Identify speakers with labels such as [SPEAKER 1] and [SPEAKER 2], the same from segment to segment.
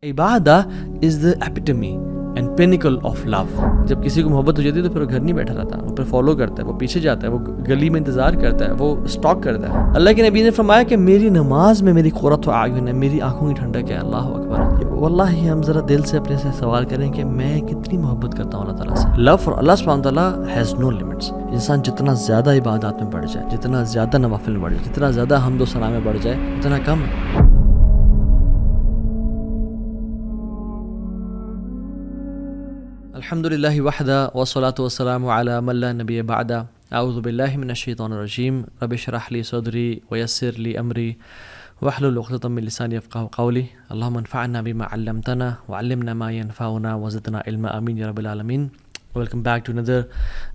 [SPEAKER 1] Ubadah is the epitome and pinnacle of love. جب کسی کو محبت ہو جاتی ہے تو پھر وہ گھر نہیں بیٹھا رہتا, وہ پھر فالو کرتا ہے, وہ پیچھے جاتا ہے, وہ گلی میں انتظار کرتا ہے, وہ اسٹاک کرتا ہے. اللہ کے نبی نے فرمایا کہ میری نماز میں میری قرۃ اعین ہے, میری آنکھوں کی ٹھنڈک ہے. اللہ اکبر. واللہ ہم ذرا دل سے اپنے سے سوال کریں کہ میں کتنی محبت کرتا ہوں اللہ تعالیٰ سے. لو فار اللہ سبحانہ وتعالیٰ ہیز نو لمٹس. انسان جتنا زیادہ عبادات میں بڑھ جائے, جتنا زیادہ نوافل میں بڑھ جائے, جتنا زیادہ حمد و ثنا میں بڑھ جائے, اتنا کم ہے. الحمد للہ وحدہ والصلاة والسلام علی من لا نبی بعدہ. اعوذ باللہ من الشیطان الرجیم. رب اشرح لی صدری ویسر لی امری واحلل عقدۃ من لسانی یفقہوا قولی. اللہم انفعنا بما علمتنا وعلمنا ما ينفعنا وزدنا علما. آمین یا رب العالمین. Welcome back to another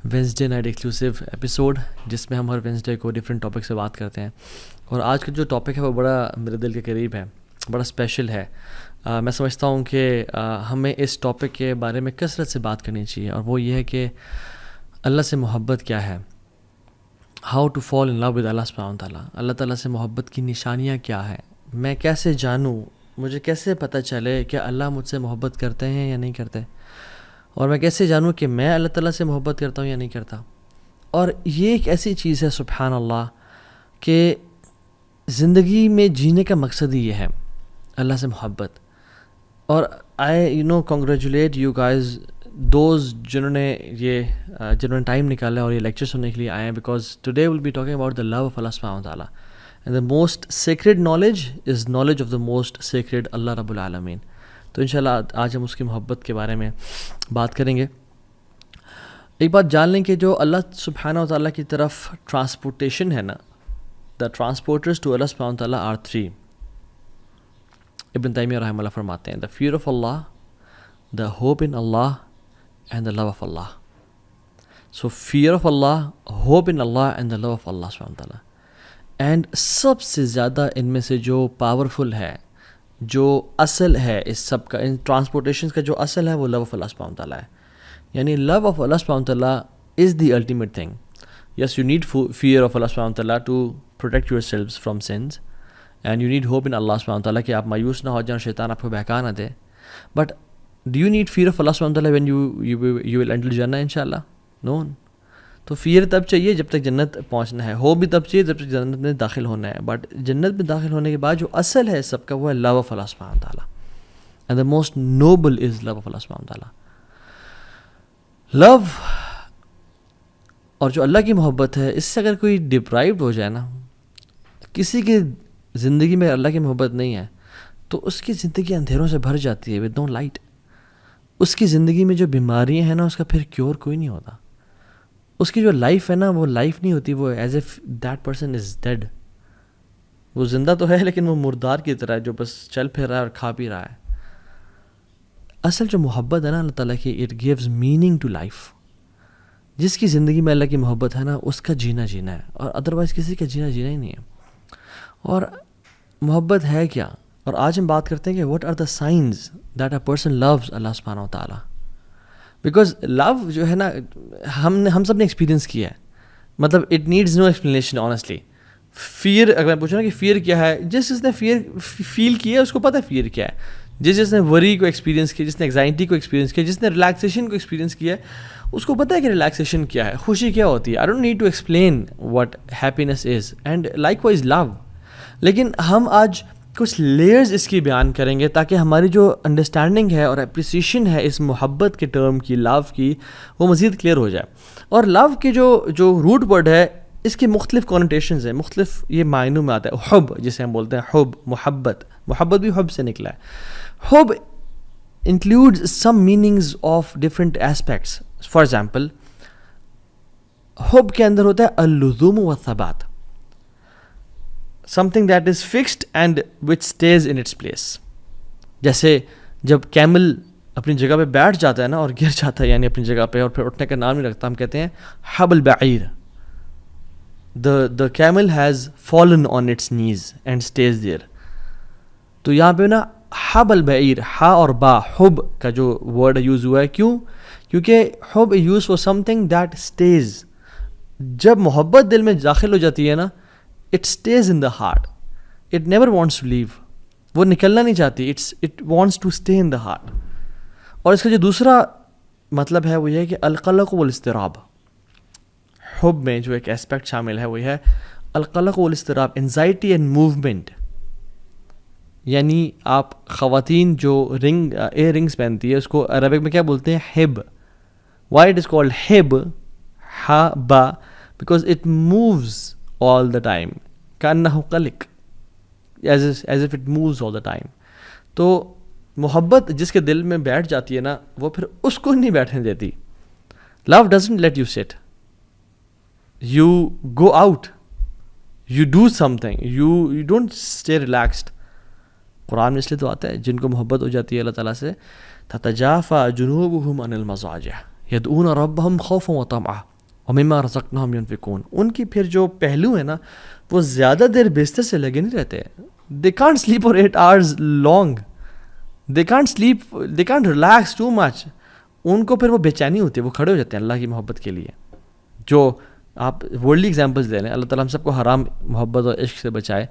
[SPEAKER 1] Wednesday night exclusive episode, جس میں ہم ہر وینسڈے کو ڈفرینٹ ٹاپک سے بات کرتے ہیں. اور آج کا جو ٹاپک ہے وہ بڑا میرے دل کے قریب ہے, بڑا اسپیشل ہے. میں سمجھتا ہوں کہ ہمیں اس ٹاپک کے بارے میں کثرت سے بات کرنی چاہیے, اور وہ یہ ہے کہ اللہ سے محبت کیا ہے, how to fall in love with اللہ سبحانہ وتعالیٰ. اللہ تعالیٰ سے محبت کی نشانیاں کیا ہیں, میں کیسے جانوں, مجھے کیسے پتہ چلے کہ اللہ مجھ سے محبت کرتے ہیں یا نہیں کرتے, اور میں کیسے جانوں کہ میں اللہ تعالیٰ سے محبت کرتا ہوں یا نہیں کرتا. اور یہ ایک ایسی چیز ہے سبحان اللہ کہ زندگی میں جینے کا مقصد ہی یہ ہے, اللہ سے محبت. اور I congratulate you guys those جنہوں نے ٹائم نکالا اور یہ لیکچر سننے کے لیے آئے ہیں, because today will be talking about the love of اللہ سبحانہ وتعالیٰ. And the most sacred knowledge is knowledge of the most sacred اللہ رب العالمین. تو انشاءاللہ آج ہم اس کی محبت کے بارے میں بات کریں گے. ایک بات جان لیں کہ جو اللہ سبحانہ وتعالیٰ کی طرف ٹرانسپورٹیشن ہے نا, دا ٹرانسپورٹرز ٹو اللہ سبحانہ وتعالیٰ آر 3. ابن تیمیہ رحمہ اللہ فرماتے ہیں, دا فیئر آف اللہ, دا ہوپ ان اللہ, اینڈ دا لو آف اللہ. سو فیئر آف اللہ, ہوپ ان اللہ, اینڈ دا لو آف اللہ سبحانہ وتعالیٰ. اینڈ سب سے زیادہ ان میں سے جو پاورفل ہے, جو اصل ہے اس سب کا, ان ٹرانسپورٹیشن کا جو اصل ہے وہ لو آف اللہ سبحانہ وتعالیٰ ہے. یعنی لو آف اللہ سبحانہ وتعالیٰ is the ultimate thing. Yes, you need fear of اللہ سبحانہ وتعالیٰ to protect yourselves from sins, and you need hope in اللہ سبحانہ وتعالیٰ کہ آپ مایوس نہ ہو جائیں, شیطان آپ کو بہکا نہ دے. But do you need fear of اللہ سبحانہ وتعالیٰ وین یو ول انٹر جنہ ان شاء اللہ؟ نو. تو فیئر تب چاہیے جب تک جنت پہنچنا ہے, ہوپ بھی تب چاہیے جب تک جنت میں داخل ہونا ہے. بٹ جنت میں داخل ہونے کے بعد جو اصل ہے سب کا وہ ہے لو آف اللہ سبحانہ وتعالیٰ, and the most noble is love of اللہ سبحانہ وتعالیٰ. لو اور جو اللہ کی محبت ہے, اس سے اگر کوئی ڈپرائیوڈ ہو جائے نا, کسی کی زندگی میں اللہ کی محبت نہیں ہے تو اس کی زندگی اندھیروں سے بھر جاتی ہے, ود نو لائٹ. اس کی زندگی میں جو بیماریاں ہیں نا, اس کا پھر کیور کوئی نہیں ہوتا. اس کی جو لائف ہے نا, وہ لائف نہیں ہوتی, وہ as if that person is dead. وہ زندہ تو ہے لیکن وہ مردار کی طرح ہے جو بس چل پھر رہا ہے اور کھا پی رہا ہے. اصل جو محبت ہے نا اللہ تعالیٰ کی, it gives meaning to life. جس کی زندگی میں اللہ کی محبت ہے نا, اس کا جینا ہے, اور ادروائز کسی کا جینا ہی نہیں ہے. اور محبت ہے کیا, اور آج ہم بات کرتے ہیں کہ what are the signs that a person loves اللہ سبحانہ وتعالیٰ. بیکاز لو جو ہے نا, ہم سب نے ایکسپیرینس کیا ہے, مطلب it needs no explanation honestly. Fair اگر میں پوچھوں نا کہ فیئر کیا ہے, جس نے فیئر فیل کیا ہے اس کو پتہ ہے فیئر کیا ہے. جس نے وری کو ایکسپیرینس کیا, جس نے ایگزائٹی کو ایکسپیرینس کیا, جس نے ریلیکسیشن کو ایکسپیرینس کیا ہے, اس کو پتہ ہے کہ ریلیکسیشن کیا ہے, خوشی کیا ہوتی ہے. I don't need to explain what happiness is, and likewise love. لیکن ہم آج کچھ لیئرز اس کی بیان کریں گے تاکہ ہماری جو انڈرسٹینڈنگ ہے اور اپریسیشن ہے اس محبت کے ٹرم کی, لو کی, وہ مزید کلیئر ہو جائے. اور لو کے جو روٹ ورڈ ہے, اس کے مختلف کونوٹیشنز ہیں, مختلف یہ معنوں میں آتا ہے. حب جسے ہم بولتے ہیں, حب, محبت بھی حب سے نکلا ہے. حب includes some meanings of different aspects. For example, حب کے اندر ہوتا ہے اللزوم والثبات, something that is fixed and which stays in its place. جیسے جب کیمل اپنی جگہ پہ بیٹھ جاتا ہے نا اور گر جاتا ہے, یعنی اپنی جگہ پہ, اور پھر اٹھنے کا نام نہیں رکھتا, ہم کہتے ہیں حب البعیر. the camel has fallen on its knees and stays there. تو یہاں پہ نا حب البعیر, ہا اور با, حب کا جو ورڈ یوز ہوا ہے, کیوں؟ کیونکہ حب use for something that stays. جب محبت دل میں داخل ہو جاتی ہے نا, it stays in the heart, it never wants to leave. وہ نکلنا نہیں چاہتی, it wants to stay in the heart. اور اس کا جو دوسرا مطلب ہے وہ یہ ہے کہ القلق والاضطراب, حب میں جو ایک اسپیکٹ شامل ہے وہ ہے القلق والاضطراب, انزائٹی اینڈ موومنٹ. یعنی آپ خواتین جو ایئر رنگس پہنتی ہے اس کو عربک میں کیا بولتے ہیں؟ ہب. وائی اٹ از کالڈ ہب, ہا با, because it moves all the time, کانہ قلق, as if it moves all the time. تو محبت جس کے دل میں بیٹھ جاتی ہے نا, وہ پھر اس کو نہیں بیٹھنے دیتی. Love doesn't let you sit, you go out, you do something, you don't stay relaxed. قرآن میں اس لیے تو آتا ہے جن کو محبت ہو جاتی ہے اللہ تعالیٰ سے, تتجافى جنوبهم عن المضاجع يدعون ربهم خوفا وطمعا ومما رزقناهم ينفقون. ان کی پھر جو پہلو ہے نا وہ زیادہ دیر بستر سے لگے نہیں رہتے. they can't sleep for 8 hours long, they can't sleep, they can't relax too much. ان کو پھر وہ بے چینی ہوتی ہے, وہ کھڑے ہو جاتے ہیں اللہ کی محبت کے لیے. جو آپ ورلڈلی ایگزامپلس لے لیں, اللہ تعالیٰ ہم سب کو حرام محبت اور عشق سے بچائے.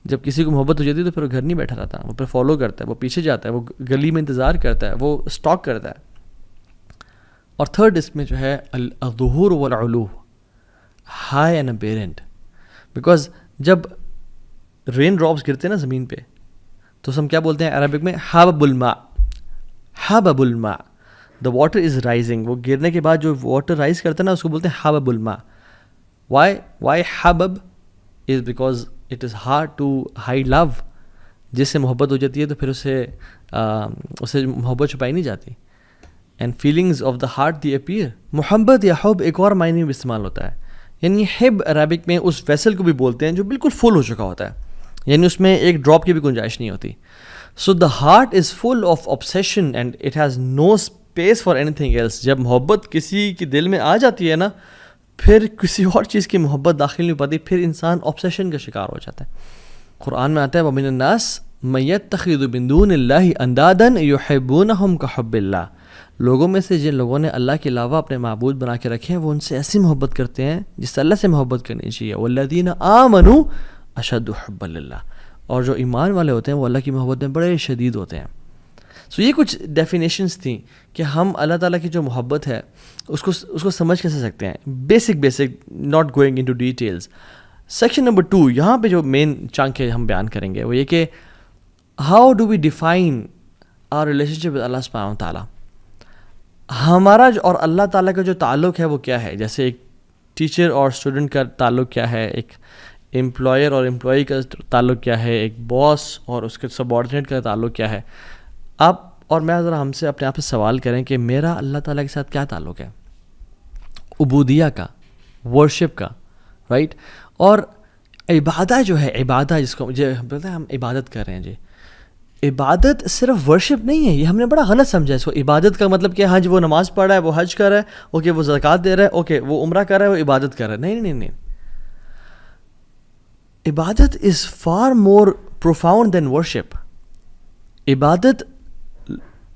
[SPEAKER 1] جب کسی کو محبت ہو جاتی ہے تو پھر وہ گھر نہیں بیٹھا رہتا, وہ پھر فالو کرتا ہے, وہ پیچھے جاتا ہے, وہ گلی میں انتظار کرتا ہے, وہ اسٹاک کرتا ہے. اور تھرڈ اس میں جو ہے الظہور والعلو, ہائی اینڈ اپیرنٹ. بیکاز جب رین ڈراپس گرتے ہیں نا زمین پہ تو ہم کیا بولتے ہیں عربک میں؟ حبب الماء, حبب الماء, دا واٹر از رائزنگ. وہ گرنے کے بعد جو واٹر رائز کرتا ہے نا اس کو بولتے ہیں حبب الماء. وائی حبب is because it is hard to hide love. جس سے محبت ہو جاتی ہے تو پھر اسے محبت چھپائی نہیں جاتی. And feelings of the heart the appear. محبت یا حب ایک اور معنی میں استعمال ہوتا ہے. یعنی حب عربک میں اس ویسل کو بھی بولتے ہیں جو بالکل فل ہو چکا ہوتا ہے, یعنی اس میں ایک ڈراپ کی بھی گنجائش نہیں ہوتی. So the heart is full of obsession and it has no space for anything else. جب محبت کسی کے دل میں آ جاتی ہے نا پھر کسی اور چیز کی محبت داخل نہیں پاتی, پھر انسان obsession کا شکار ہو جاتا ہے. قرآن میں آتا ہے وَمِنَ النَّاسِ مَن يَتَّخِذُ مِن دُونِ اللَّهِ أَندَادًا يُحِبُّونَهُمْ كَحُبِّ اللَّهِ. لوگوں میں سے جن لوگوں نے اللہ کے علاوہ اپنے معبود بنا کے رکھے ہیں وہ ان سے ایسی محبت کرتے ہیں جس سے اللہ سے محبت کرنی چاہیے. وَالَّذِينَ آمَنُوا أَشَدُّ حُبًّا لِلَّهِ. اور جو ایمان والے ہوتے ہیں وہ اللہ کی محبت میں بڑے شدید ہوتے ہیں. سو یہ کچھ ڈیفینیشنس تھیں کہ ہم اللہ تعالیٰ کی جو محبت ہے اس کو سمجھ کیسے سکتے ہیں. Basic not going into details. Section number 2 یہاں پہ جو مین چنک ہے ہم بیان کریں گے وہ یہ کہ how do we define our relationship with اللہ سبحانہ تعالیٰ. ہمارا اور اللہ تعالیٰ کا جو تعلق ہے وہ کیا ہے. جیسے ایک ٹیچر اور اسٹوڈنٹ کا تعلق کیا ہے, ایک امپلائر اور امپلائی کا تعلق کیا ہے, ایک باس اور اس کے سبارڈینیٹ کا تعلق کیا ہے. آپ اور میں ذرا ہم سے اپنے آپ سے سوال کریں کہ میرا اللہ تعالیٰ کے ساتھ کیا تعلق ہے. عبودیہ کا, ورشپ کا, رائٹ. اور عبادت جو ہے, عبادت جس کو مجھے بولتے ہیں ہم عبادت کر رہے ہیں جی, عبادت صرف ورشپ نہیں ہے. یہ ہم نے بڑا غلط سمجھا اس کو. عبادت کا مطلب کہ ہاں جی وہ نماز پڑھ رہا ہے, وہ حج کر رہا ہے, اوکے وہ زکوٰۃ دے رہا ہے, اوکے وہ عمرہ کر رہا ہے, وہ عبادت کر رہا ہے. نہیں. عبادت is for more profound than worship. عبادت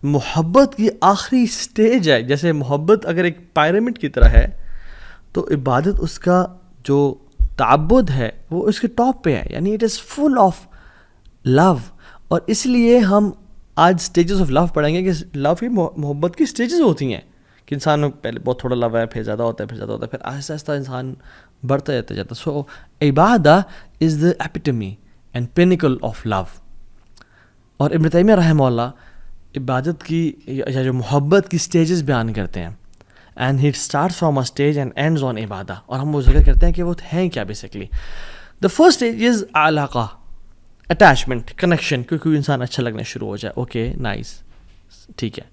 [SPEAKER 1] محبت کی آخری سٹیج ہے. جیسے محبت اگر ایک پیرامڈ کی طرح ہے تو عبادت اس کا جو تعبد ہے وہ اس کے ٹاپ پہ ہے, یعنی اٹ از فل آف لو. اور اس لیے ہم آج اسٹیجز آف لو پڑھیں گے کہ لو کی محبت کی اسٹیجز ہوتی ہیں کہ انسان پہلے بہت تھوڑا لو ہے, پھر زیادہ ہوتا ہے, پھر آہستہ آہستہ انسان بڑھتا جاتا. سو Ubadah is the epitome and pinnacle of لو. اور ابن تیمیہ رحمہ اللہ عبادت کی یا جو محبت کی اسٹیجز بیان کرتے ہیں, and he starts from a stage and ends on عبادہ. اور ہم وہ ذکر کرتے ہیں کہ وہ ہیں کیا basically. The first stage is علاقہ, اٹیچمنٹ, کنیکشن, کیونکہ انسان اچھا لگنا شروع ہو جائے, اوکے نائس, ٹھیک ہے.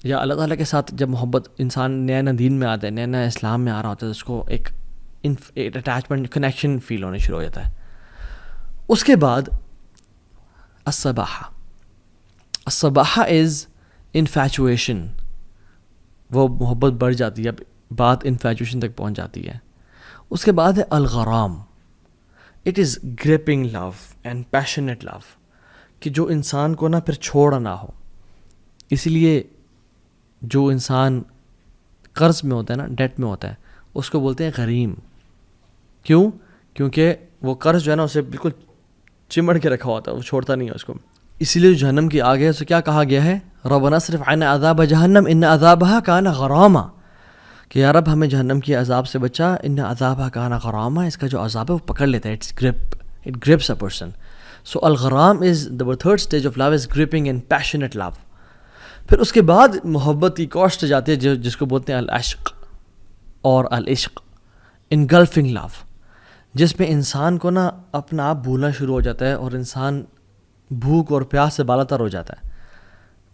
[SPEAKER 1] یا اللہ تعالیٰ کے ساتھ جب محبت انسان نیا دین میں آتا ہے, نیا اسلام میں آ رہا ہوتا ہے, اس کو ایک اٹیچمنٹ, کنیکشن فیل ہونے شروع ہو جاتا ہے. اس کے بعد الصباحہ از انفیچویشن. وہ محبت بڑھ جاتی ہے, اب بات انفیچویشن تک پہنچ جاتی ہے. اس کے بعد ہے الغرام. It is gripping love and passionate love, کہ جو انسان کو نہ پھر چھوڑا نہ ہو. اس لیے جو انسان قرض میں ہوتا ہے نا, ڈیٹ میں ہوتا ہے, اس کو بولتے ہیں غریم. کیوں؟ کیونکہ وہ قرض جو ہے نا اسے بالکل چمڑ کے رکھا ہوتا ہے, وہ چھوڑتا نہیں ہے اس کو. اسی لیے جہنم کی آگ ہے اسے کیا کہا گیا ہے, ربنا اصرف عنا عذاب جہنم ان عذابها کان غراما, کہ یا رب ہمیں جہنم کی عذاب سے بچا, ان عذابها کان غراما, اس کا جو عذاب ہے وہ پکڑ لیتا ہے, it grips a person. So الغرام is the third stage of love is gripping and passionate love. پھر اس کے بعد محبت کی کوسٹ جاتی ہے جس کو بولتے ہیں العشق اور العشق, انگلفنگ لو, جس میں انسان کو نا اپنا آپ بھولنا شروع ہو جاتا ہے اور انسان بھوک اور پیاس سے بالاتر ہو جاتا ہے.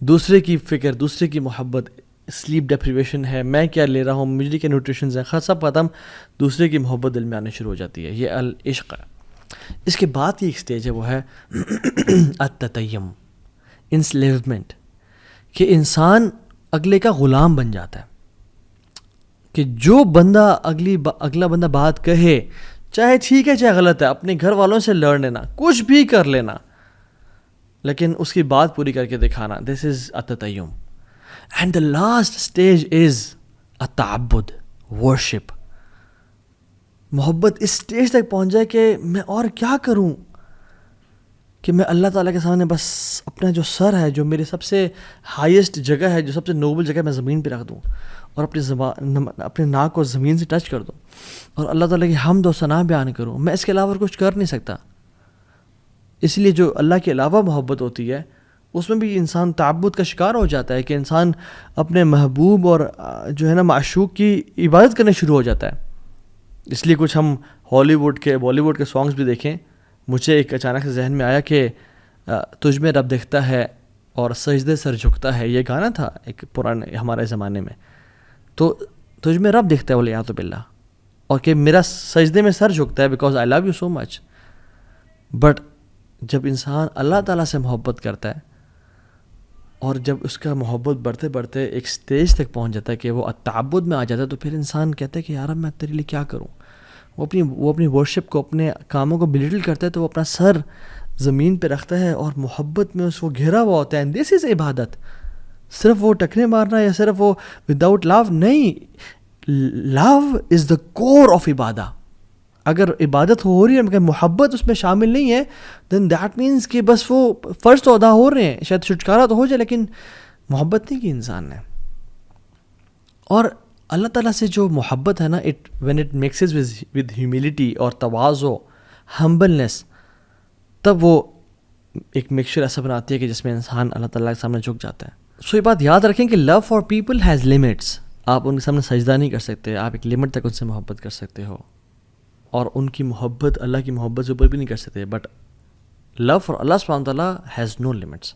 [SPEAKER 1] دوسرے کی فکر, دوسرے کی محبت, سلیپ ڈیپریویشن ہے, میں کیا لے رہا ہوں, مجھے کیا نیوٹریشنز ہیں, سب ختم, دوسرے کی محبت دل میں آنے شروع ہو جاتی ہے. یہ العشق ہے. اس کے بعد کی ایک سٹیج ہے وہ ہے التتیم, انسلیومنٹ, کہ انسان اگلے کا غلام بن جاتا ہے, کہ جو بندہ اگلا بندہ بات کہے, چاہے ٹھیک ہے چاہے غلط ہے, اپنے گھر والوں سے لڑ لینا, کچھ بھی کر لینا, لیکن اس کی بات پوری کر کے دکھانا. دس از التتیم. And the last stage is التعبد, ورشپ. محبت اس اسٹیج تک پہنچ جائے کہ میں اور کیا کروں, کہ میں اللہ تعالیٰ کے سامنے بس اپنا جو سر ہے, جو میری سب سے ہائیسٹ جگہ ہے, جو سب سے نوبل جگہ ہے, میں زمین پہ رکھ دوں اور اپنے ناک کو زمین سے ٹچ کر دوں اور اللہ تعالیٰ کی حمد و ثنا بیان کروں. میں اس کے علاوہ کچھ کر نہیں سکتا. اس لیے جو اللہ کے علاوہ محبت ہوتی ہے اس میں بھی انسان تعبد کا شکار ہو جاتا ہے, کہ انسان اپنے محبوب اور جو ہے نا معشوق کی عبادت کرنے شروع ہو جاتا ہے. اس لیے کچھ ہم ہالی ووڈ کے بالی ووڈ کے سانگس بھی دیکھیں, مجھے ایک اچانک سے ذہن میں آیا کہ تجھ میں رب دکھتا ہے اور سجدے سر جھکتا ہے, یہ گانا تھا ایک پرانے ہمارے زمانے میں. تو تجھ میں رب دکھتا ہے والعیاذ باللہ, اور کہ میرا سجدے میں سر جھکتا ہے because I love you so much. But جب انسان اللہ تعالیٰ سے محبت کرتا ہے اور جب اس کا محبت بڑھتے بڑھتے ایک سٹیج تک پہنچ جاتا ہے کہ وہ تعبد میں آ جاتا ہے, تو پھر انسان کہتا ہے کہ یار میں تیرے لیے کیا کروں. وہ اپنی ورشپ کو, اپنے کاموں کو بلیٹل کرتا ہے, تو وہ اپنا سر زمین پہ رکھتا ہے اور محبت میں اس کو گھرا ہوا ہوتا ہے. اینڈ دس از عبادت. صرف وہ ٹکنے مارنا یا صرف وہ وداؤٹ لو نہیں, لو از دا کور آف عبادہ. اگر عبادت ہو رہی ہے مگر محبت اس میں شامل نہیں ہے, دین دیٹ مینس کہ بس وہ فرض تو ادا ہو رہے ہیں, شاید چھٹکارا تو ہو جائے لیکن محبت نہیں کی انسان نے. اور اللہ تعالیٰ سے جو محبت ہے نا, when it mixes with humility اور تواضع, ہمبلنس, تب وہ ایک مکسچر ایسا بناتی ہے کہ جس میں انسان اللہ تعالیٰ کے سامنے جھک جاتا ہے. سو یہ بات یاد رکھیں کہ love for people has limits. آپ ان کے سامنے سجدہ نہیں کر سکتے, آپ ایک لمٹ تک ان سے محبت کر سکتے ہو, اور ان کی محبت اللہ کی محبت سے اوپر بھی نہیں کر سکتے. بٹ لو فار اللہ سبحانہ تعالیٰ ہیز نو لمٹس.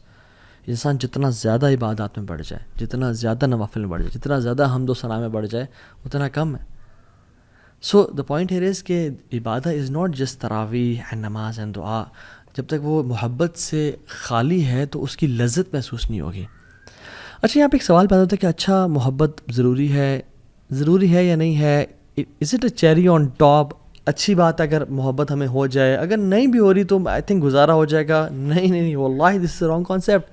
[SPEAKER 1] انسان جتنا زیادہ عبادات میں بڑھ جائے, جتنا زیادہ نوافل میں بڑھ جائے, جتنا زیادہ حمد و ثنا میں بڑھ جائے, اتنا کم ہے. سو دا پوائنٹ ہیئر از کہ عبادت از ناٹ جسٹ تراویح اینڈ نماز اینڈ دعا. جب تک وہ محبت سے خالی ہے تو اس کی لذت محسوس نہیں ہوگی. اچھا, یہاں پہ ایک سوال پیدا ہوتا ہے کہ اچھا محبت ضروری ہے یا نہیں ہے, is it a cherry on top. اچھی بات ہے اگر محبت ہمیں ہو جائے, اگر نہیں بھی ہو رہی تو آئی تھنک گزارا ہو جائے گا. نہیں, واللہ دس از اے رانگ کانسیپٹ.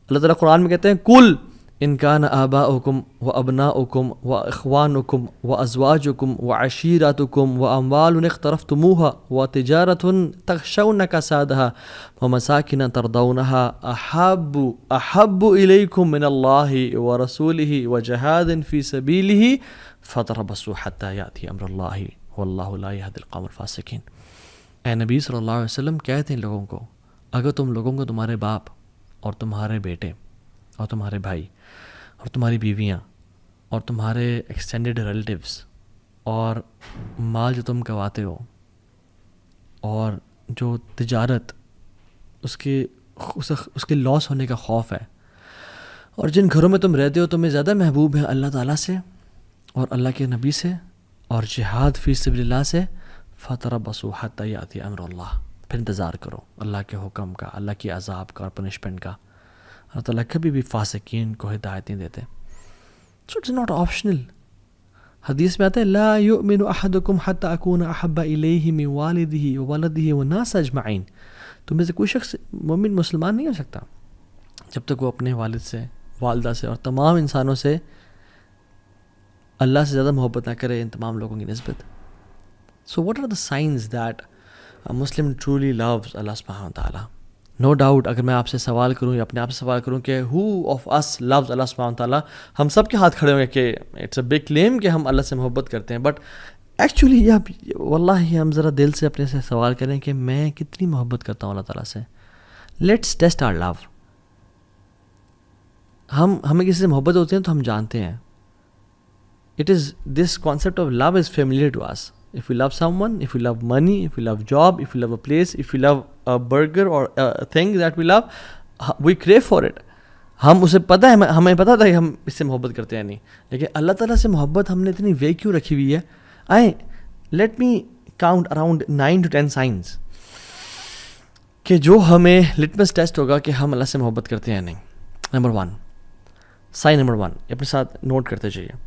[SPEAKER 1] اللہ تعالیٰ قرآن میں کہتے ہیں کل ان کان آباؤکم و ابناؤکم و اخوانکم و ازواجکم و عشیرتکم و اموال اقترفتموها و تجارت تخشون کسادها و مساکن ترضونها احب الیکم من اللہ و رسولہ و جہاد فی سبیلہ فتربصوا حتی یأتی امر اللہ واللہ لا یہدی القوم الفاسقین. اے نبی صلی اللہ علیہ وسلم کہتے ہیں لوگوں کو, اگر تم لوگوں کو تمہارے باپ اور تمہارے بیٹے اور تمہارے بھائی اور تمہاری بیویاں اور تمہارے ایکسٹینڈڈ ریلیٹیوز اور مال جو تم کماتے ہو اور جو تجارت اس کے لاس ہونے کا خوف ہے, اور جن گھروں میں تم رہتے ہو تمہیں زیادہ محبوب ہیں اللہ تعالیٰ سے اور اللہ کے نبی سے اور جہاد فی سبیل اللہ سے, فتربصوا حتی یأتی امر اللہ, پھر انتظار کرو اللہ کے حکم کا, اللہ کی عذاب کا اور پنشمنٹ کا. اللہ تعالیٰ کبھی بھی فاسقین کو ہدایت نہیں دیتے. So it's not optional. حدیث میں آتا ہے لا یؤمن احدکم حتی اکون احب الیہ من والدہ وولدہ والناس اجمعین. تم میں سے کوئی شخص مومن مسلمان نہیں ہو سکتا جب تک وہ اپنے والد سے, والدہ سے اور تمام انسانوں سے اللہ سے زیادہ محبت نہ کرے ان تمام لوگوں کی نسبت. So what are the signs that A Muslim truly loves Allah subhanahu wa ta'ala. No doubt اگر میں آپ سے سوال کروں یا اپنے آپ سے سوال کروں کہ who of us loves Allah subhanahu wa ta'ala, ہم سب کے ہاتھ کھڑے ہوں گے کہ it's a big claim کہ ہم اللہ سے محبت کرتے ہیں. بٹ ایکچولی واللہ ہم ذرا دل سے اپنے سے سوال کریں کہ میں کتنی محبت کرتا ہوں اللہ تعالیٰ سے. لیٹس ٹیسٹ آور لو. ہمیں کسی سے محبت ہوتی ہے تو ہم جانتے ہیں. It is this concept of love is familiar to us. If we love someone, if we love money, if we love job, if we love a place, if we love a burger or a thing that we love, we crave for it. ہم اسے پتہ ہے, ہمیں پتہ تھا کہ ہم اس سے محبت کرتے ہیں نہیں. لیکن اللہ تعالیٰ سے محبت ہم نے اتنی وے کیوں رکھی ہوئی ہے. Let me count around 9 to 10 signs کہ جو ہمیں لٹمس ٹیسٹ ہوگا کہ ہم اللہ سے محبت کرتے ہیں نہیں. نمبر 1, سائن نمبر 1 اپنے ساتھ نوٹ کرتے چاہیے.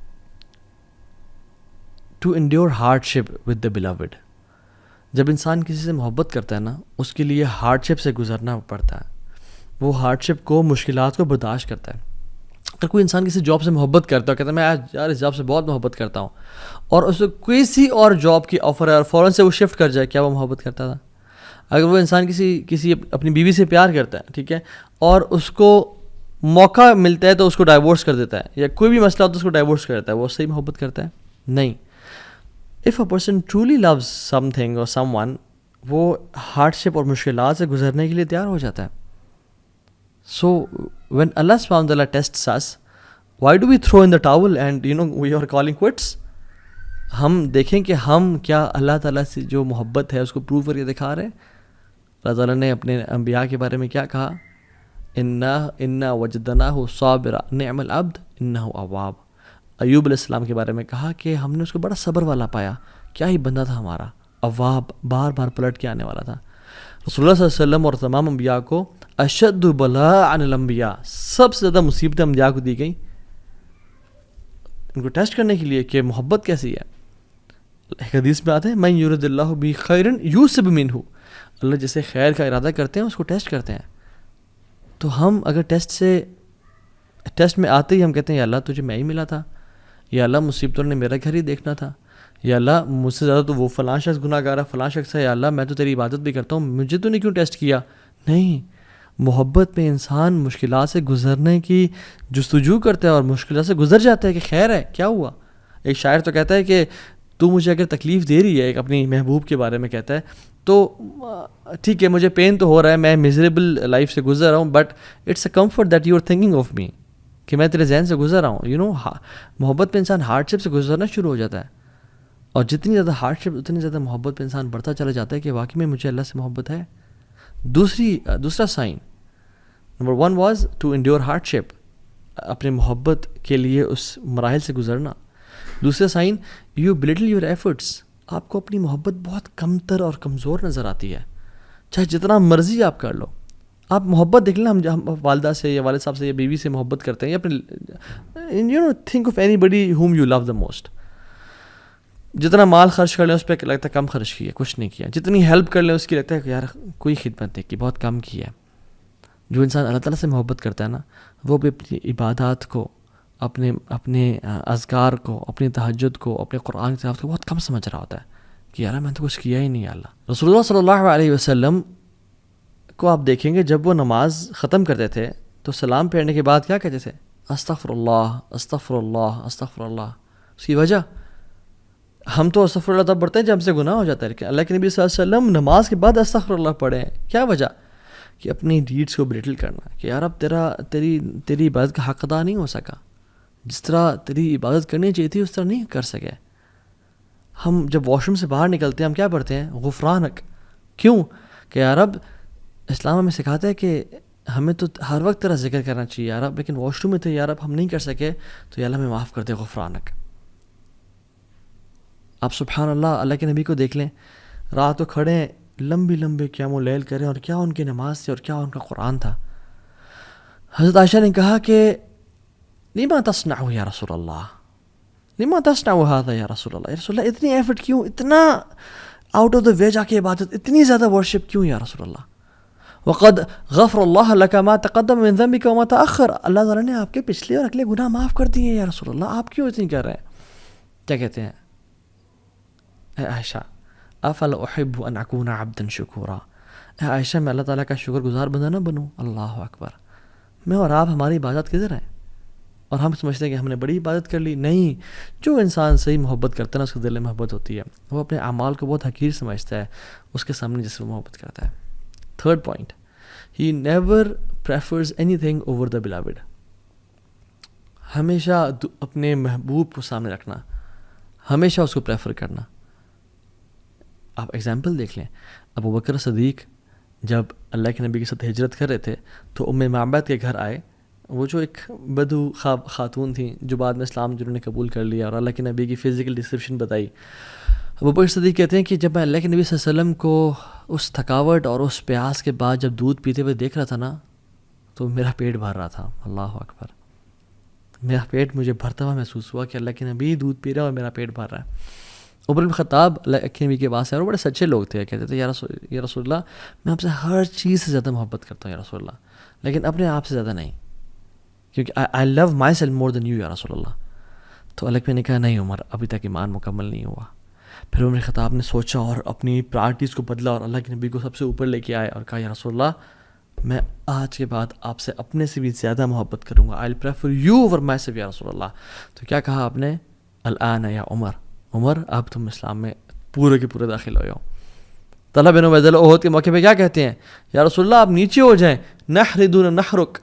[SPEAKER 1] To endure hardship with the beloved. جب انسان کسی سے محبت کرتا ہے نا, اس کے لیے ہارڈ شپ سے گزرنا پڑتا ہے. وہ ہارڈ شپ کو, مشکلات کو برداشت کرتا ہے. اگر کوئی انسان کسی جاب سے محبت کرتا ہے, کہتا ہے میں یار اس جاب سے بہت محبت کرتا ہوں, اور اس کو کسی اور جاب کی آفر ہے اور فوراً سے وہ شفٹ کر جائے, کیا وہ محبت کرتا تھا؟ اگر وہ انسان کسی اپنی بیوی سے پیار کرتا ہے, ٹھیک ہے, اور اس کو موقع ملتا ہے تو اس کو ڈائیورس کر دیتا ہے, یا کوئی بھی مسئلہ ہوتا ہے اس کو ڈائیورس کر دیتا ہے, وہ صحیح محبت کرتا ہے؟ نہیں. If a person truly loves something or someone, وہ ہارڈ شپ اور مشکلات سے گزرنے کے لیے تیار ہو جاتا ہے. So when Allah subhanahu wa ta'ala tests us, why do we throw in the towel and we are calling quits? ہم دیکھیں کہ ہم کیا اللہ تعالیٰ سے جو محبت ہے اس کو پروو کر کے دکھا رہے ہیں. اللہ تعالیٰ نے اپنے انبیاء کے بارے میں کیا کہا؟ اِنَّا وَجَدْنَاهُ صَابِرًا نِعْمَ الْعَبْدُ إِنَّهُ أَوَّابٌ. ایوب علیہ السلام کے بارے میں کہا کہ ہم نے اس کو بڑا صبر والا پایا, کیا ہی بندہ تھا ہمارا, اواب, بار بار پلٹ کے آنے والا تھا. رسول اللہ صلی اللہ علیہ وسلم اور تمام انبیاء کو اشد بلاء عن الانبیاء, سب سے زیادہ مصیبتیں انبیاء کو دی گئیں, ان کو ٹیسٹ کرنے کے لیے کہ محبت کیسی ہے. ایک حدیث میں آتے ہیں من یرد اللہ بہ خیرا یوسب منہ, اللہ جسے خیر کا ارادہ کرتے ہیں اس کو ٹیسٹ کرتے ہیں. تو ہم اگر ٹیسٹ میں آتے ہی ہم کہتے ہیں یا اللہ تجھے میں ہی ملا تھا, یا اللہ مصیبتوں نے میرا گھر ہی دیکھنا تھا, یا اللہ مجھ سے زیادہ تو وہ فلاں شخص گناہ گار ہے, فلاں شخص ہے, یا اللہ میں تو تیری عبادت بھی کرتا ہوں, مجھے تو نہیں کیوں ٹیسٹ کیا. نہیں, محبت میں انسان مشکلات سے گزرنے کی جستجو کرتا ہے اور مشکلات سے گزر جاتا ہے کہ خیر ہے, کیا ہوا. ایک شاعر تو کہتا ہے کہ تو مجھے اگر تکلیف دے رہی ہے, ایک اپنی محبوب کے بارے میں کہتا ہے, تو ٹھیک ہے مجھے پین تو ہو رہا ہے, میں میزریبل لائف سے گزر رہا ہوں, but it's a comfort that you are thinking of me, کہ میں تیرے ذہن سے گزر رہا ہوں. محبت پہ انسان ہارڈ شپ سے گزرنا شروع ہو جاتا ہے, اور جتنی زیادہ ہارڈ شپ اتنی زیادہ محبت پہ انسان بڑھتا چلا جاتا ہے کہ واقعی میں مجھے اللہ سے محبت ہے. دوسرا sign number 1 was to endure hardship, اپنے محبت کے لیے اس مراحل سے گزرنا. دوسرا sign, you belittle your efforts, آپ کو اپنی محبت بہت کمتر اور کمزور نظر آتی ہے, چاہے جتنا مرضی آپ کر لو. آپ محبت دیکھ لیں, ہم والدہ سے یا والد صاحب سے یا بیوی سے محبت کرتے ہیں, یا اپنے think of anybody whom you love the most. جتنا مال خرچ کر لیں اس پہ لگتا ہے کم خرچ کیا, کچھ نہیں کیا. جتنی ہیلپ کر لیں اس کی لگتا ہے کہ یار کوئی خدمت نہیں کی, بہت کم کی ہے. جو انسان اللہ تعالیٰ سے محبت کرتا ہے نا, وہ بھی اپنی عبادات کو, اپنے اذکار کو, اپنی تہجد کو, اپنے قرآن کی تلاوت کو بہت کم سمجھ رہا ہوتا ہے کہ یار میں نے تو کچھ کیا ہی نہیں. اللہ رسول اللہ صلی اللہ علیہ وسلم کو آپ دیکھیں گے جب وہ نماز ختم کرتے تھے تو سلام پھیرنے کے بعد کیا کہتے تھے؟ استغفر اللہ استغفر اللہ استغفر اللہ. اس کی وجہ, ہم تو استغفر اللہ تب پڑھتے ہیں جب ہم سے گناہ ہو جاتا ہے, لیکن اللہ کے نبی صلی اللہ علیہ وسلم نماز کے بعد استغفر اللہ پڑھیں. کیا وجہ؟ کہ اپنی ڈیڈس کو بلٹل کرنا, کہ یار اب تیری عبادت کا حق ادا نہیں ہو سکا, جس طرح تیری عبادت کرنی چاہیے تھی اس طرح نہیں کر سکے. ہم جب واش روم سے باہر نکلتے ہیں ہم کیا پڑھتے ہیں؟ غفرانک. کیوں؟ کہ یار اب اسلام ہمیں سکھاتا ہے کہ ہمیں تو ہر وقت تیرا ذکر کرنا چاہیے یار اب, لیکن واش روم میں تھے یار اب ہم نہیں کر سکے تو یا اللہ ہمیں معاف کر دے, غفرانک. آپ سبحان اللہ, اللہ کے نبی کو دیکھ لیں, رات کو کھڑے ہیں, لمبی قیام اللیل کریں, اور کیا ان کی نماز تھی اور کیا ان کا قرآن تھا. حضرت عائشہ نے کہا کہ لما تصنع یا رسول اللہ, لما تصنع هذا یا رسول اللہ, یا رسول اللہ اتنی ایفرٹ کیوں, اتنا آؤٹ آف دا وے جا کے عبادت, اتنی زیادہ ورشپ کیوں یا رسول اللہ. وقد غفر اللہ لک ما تقدم من ذنبک وما تأخر, اللہ تعالیٰ نے آپ کے پچھلے اور اگلے گناہ معاف کر دیے یا رسول اللہ, آپ کیوں اتنی کر رہے ہیں؟ کیا کہتے ہیں؟ اے عائشہ افلا احب ان اکون عبدا شکورا، اے عائشہ میں اللہ تعالیٰ کا شکر گزار بندہ نہ بنوں؟ اللہ اکبر. میں اور آپ، ہماری عبادت کدھر ہے؟ اور ہم سمجھتے ہیں کہ ہم نے بڑی عبادت کر لی. نہیں، جو انسان صحیح محبت کرتا ہے نا، اس کے دل میں محبت ہوتی ہے، وہ اپنے اعمال کو بہت حقیر سمجھتا ہے اس کے سامنے جس سے وہ محبت کرتا ہے. Third point, he never prefers any thing over the beloved. ہمیشہ اپنے محبوب کو سامنے رکھنا، ہمیشہ اس کو پریفر کرنا. آپ ایگزامپل دیکھ لیں، ابو بکر صدیق جب اللہ کے نبی کے ساتھ ہجرت کر رہے تھے تو ام معبد کے گھر آئے. وہ جو ایک بدو خاتون تھیں جو بعد میں اسلام جنہوں نے قبول کر لیا اور اللہ کے نبی کی فزیکل ڈسکرپشن بتائی. ابو بکر صدیق کہتے ہیں کہ جب میں اللہ کے نبی صلی اللہ علیہ وسلم کو اس تھکاوٹ اور اس پیاس کے بعد جب دودھ پیتے ہوئے دیکھ رہا تھا نا، تو میرا پیٹ بھر رہا تھا. اللہ اکبر. میرا پیٹ مجھے بھرتا ہوا محسوس ہوا کہ اللہ کے نبی دودھ پی رہا ہے اور میرا پیٹ بھر رہا ہے. عمر بن خطاب اللہ کے نبی کے پاس ہے، اور بڑے سچے لوگ تھے. کہتے تھے یا رسول اللہ، میں آپ سے ہر چیز سے زیادہ محبت کرتا ہوں یا رسول اللہ، لیکن اپنے آپ سے زیادہ نہیں، کیونکہ آئی لو my self more then you یا رسول اللہ. تو اللہ نے کہا نہیں عمر، ابھی تک ایمان مکمل نہیں ہوا. پھر عمر خطاب نے سوچا اور اپنی پرائرٹیز کو بدلا اور اللہ کے نبی کو سب سے اوپر لے کے آئے اور کہا یا رسول اللہ، میں آج کے بعد آپ سے اپنے سے بھی زیادہ محبت کروں گا. I prefer you over myself یا رسول اللہ. تو کیا کہا آپ نے؟ الآن یا عمر اب تم اسلام میں پورے کے پورے داخل ہو جاؤ. طلحہ بن عبید اللہ عہد کے موقع پہ کیا کہتے ہیں؟ یا رسول اللہ آپ نیچے ہو جائیں، نحر دون نحرک،